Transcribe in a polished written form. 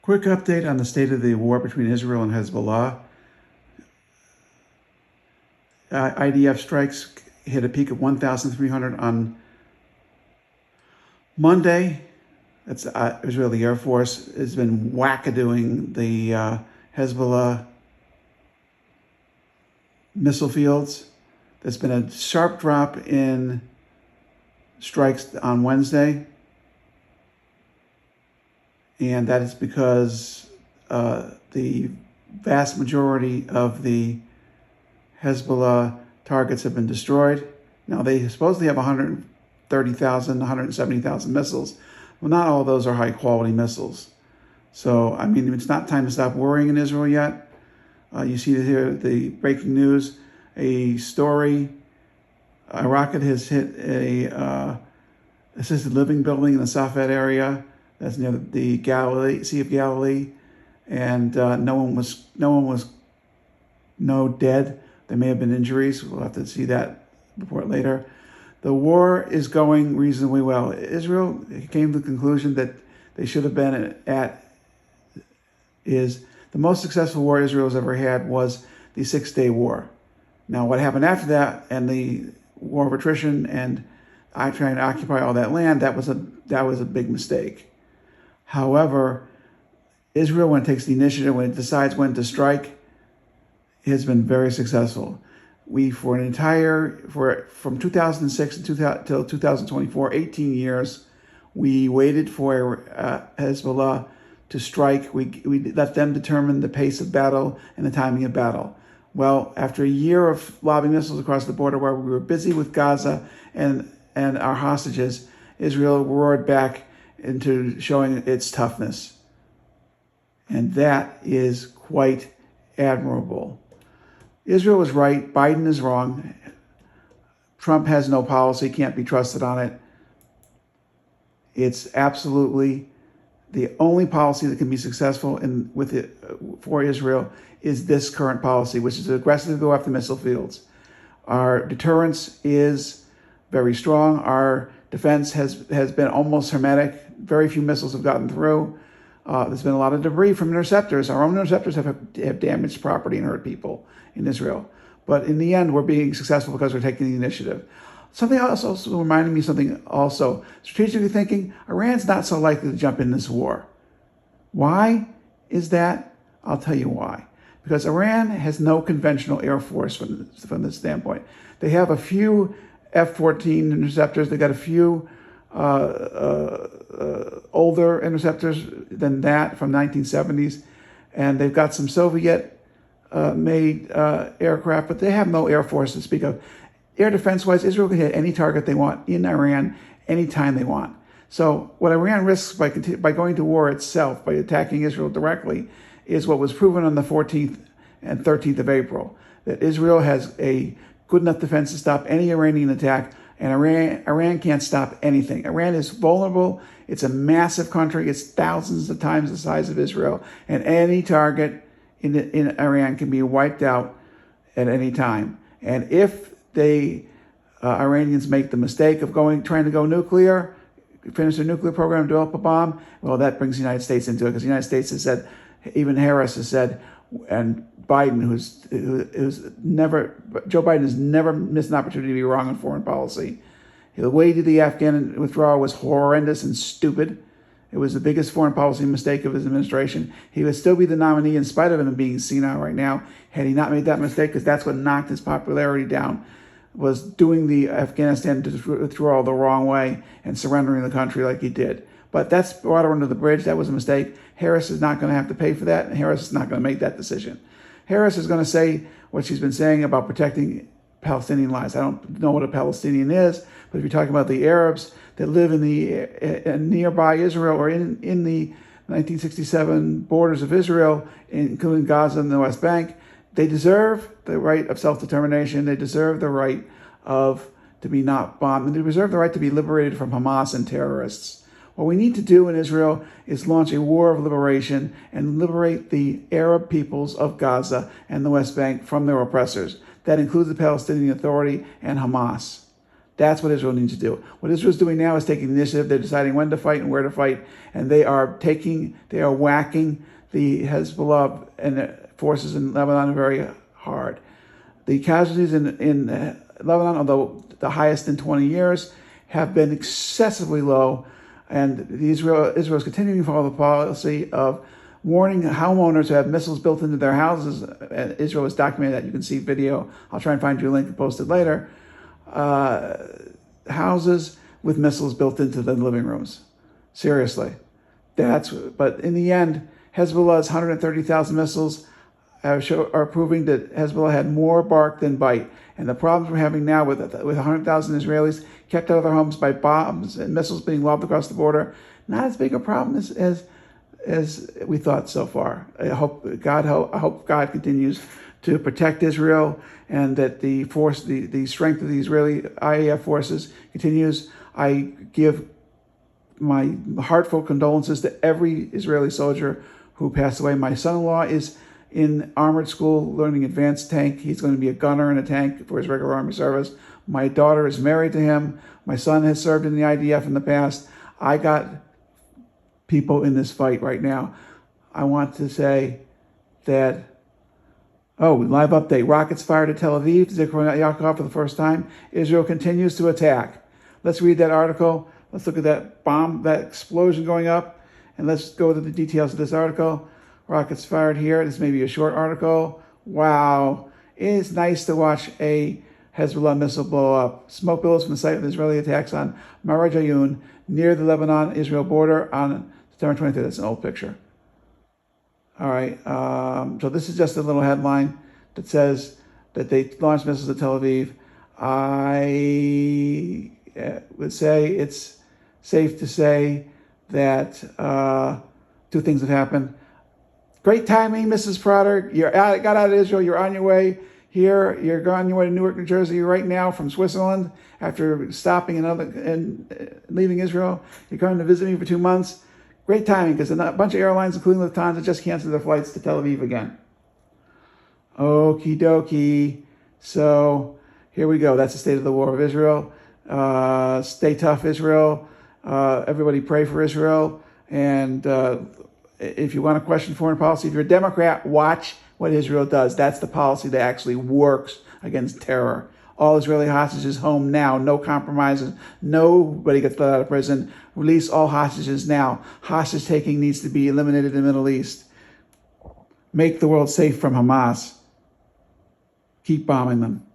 Quick update on the state of the war between Israel and Hezbollah. IDF strikes hit a peak of 1,300 on Monday. That's Israeli Air Force has been wackadooing the Hezbollah missile fields. There's been a sharp drop in strikes on Wednesday. And that is because the vast majority of the Hezbollah targets have been destroyed. Now, they supposedly have 130,000, 170,000 missiles. Well, not all of those are high-quality missiles. So, I mean, it's not time to stop worrying in Israel yet. You see here the breaking news, a story, a rocket has hit a assisted living building in the Safed area. That's near the Sea of Galilee, and no dead. There may have been injuries. We'll have to see that report later. The war is going reasonably well. Israel came to the conclusion that they should have been is the most successful war Israel has ever had was the 6-day war. Now, what happened after that and the war of attrition and trying to occupy all that land, that was a big mistake. However, Israel, when it takes the initiative, when it decides when to strike, has been very successful. From 2006 until 2024, 18 years, we waited for Hezbollah to strike. We let them determine the pace of battle and the timing of battle. Well, after a year of lobbing missiles across the border while we were busy with Gaza and our hostages, Israel roared back into showing its toughness. And that is quite admirable. Israel is right, Biden is wrong. Trump has no policy, can't be trusted on it. It's absolutely the only policy that can be successful for Israel is this current policy, which is aggressively go after missile fields. Our deterrence is very strong. Our defense has been almost hermetic. Very few missiles have gotten through. There's been a lot of debris from interceptors. Our own interceptors have damaged property and hurt people in Israel. But in the end, we're being successful because we're taking the initiative. Something else also reminded me strategically thinking, Iran's not so likely to jump in this war. Why is that? I'll tell you why. Because Iran has no conventional air force from this standpoint. They have a few F-14 interceptors. They got a few older interceptors than that from 1970s. And they've got some Soviet made aircraft, but they have no air force to speak of. Air defense-wise, Israel can hit any target they want in Iran anytime they want. So what Iran risks by going to war itself, by attacking Israel directly, is what was proven on the 14th and 13th of April, that Israel has a good enough defense to stop any Iranian attack, and Iran can't stop anything. Iran is vulnerable. It's a massive country. It's thousands of times the size of Israel, and any target in Iran can be wiped out at any time. And if the Iranians make the mistake of trying to go nuclear, finish their nuclear program, develop a bomb, well, that brings the United States into it, because the United States has said, even Harris has said, and Biden, Joe Biden has never missed an opportunity to be wrong on foreign policy. The way he did the Afghan withdrawal was horrendous and stupid. It was the biggest foreign policy mistake of his administration. He would still be the nominee in spite of him being senile right now, had he not made that mistake, because that's what knocked his popularity down, was doing the Afghanistan withdrawal the wrong way and surrendering the country like he did. But that's water under the bridge. That was a mistake. Harris is not going to have to pay for that, and Harris is not going to make that decision. Harris is going to say what she's been saying about protecting Palestinian lives. I don't know what a Palestinian is, but if you're talking about the Arabs that live in the nearby Israel or in the 1967 borders of Israel, including Gaza and the West Bank, they deserve the right of self-determination. They deserve the right to be not bombed, and they deserve the right to be liberated from Hamas and terrorists. What we need to do in Israel is launch a war of liberation and liberate the Arab peoples of Gaza and the West Bank from their oppressors. That includes the Palestinian Authority and Hamas. That's what Israel needs to do. What Israel's doing now is taking the initiative. They're deciding when to fight and where to fight, and they are whacking the Hezbollah and the forces in Lebanon very hard. The casualties in Lebanon, although the highest in 20 years, have been excessively low, and Israel is continuing to follow the policy of warning homeowners who have missiles built into their houses. Israel has documented that. You can see video. I'll try and find you a link and post it later. Houses with missiles built into the living rooms. Seriously. But in the end, Hezbollah's 130,000 missiles are proving that Hezbollah had more bark than bite. And the problems we're having now with 100,000 Israelis kept out of their homes by bombs and missiles being lobbed across the border, not as big a problem as we thought so far. I hope God continues to protect Israel, and that the strength of the Israeli IAF forces continues. I give my heartfelt condolences to every Israeli soldier who passed away. My son-in-law is in armored school learning advanced tank. He's going to be a gunner in a tank for his regular army service. My daughter is married to him. My son has served in the IDF in the past. I got people in this fight right now. I want to say that, live update. Rockets fired at Tel Aviv, Zichron Yaakov for the first time. Israel continues to attack. Let's read that article. Let's look at that bomb, that explosion going up, and let's go to the details of this article. Rockets fired here. This may be a short article. Wow. It is nice to watch a Hezbollah missile blow up. Smoke billows from the site of the Israeli attacks on Maraj Ayun near the Lebanon-Israel border on September 23rd. That's an old picture. All right. So this is just a little headline that says that they launched missiles at Tel Aviv. I would say it's safe to say that two things have happened. Great timing, Mrs. Prater. Got out of Israel. You're on your way here. You're on your way to Newark, New Jersey right now from Switzerland after stopping and leaving Israel. You're coming to visit me for 2 months. Great timing, because a bunch of airlines, including Lufthansa, just canceled their flights to Tel Aviv again. Okie dokie. So here we go. That's the state of the war of Israel. Stay tough, Israel. Everybody pray for Israel. And if you want to question foreign policy, if you're a Democrat, watch what Israel does. That's the policy that actually works against terror. All Israeli hostages home now. No compromises. Nobody gets let out of prison. Release all hostages now. Hostage taking needs to be eliminated in the Middle East. Make the world safe from Hamas. Keep bombing them.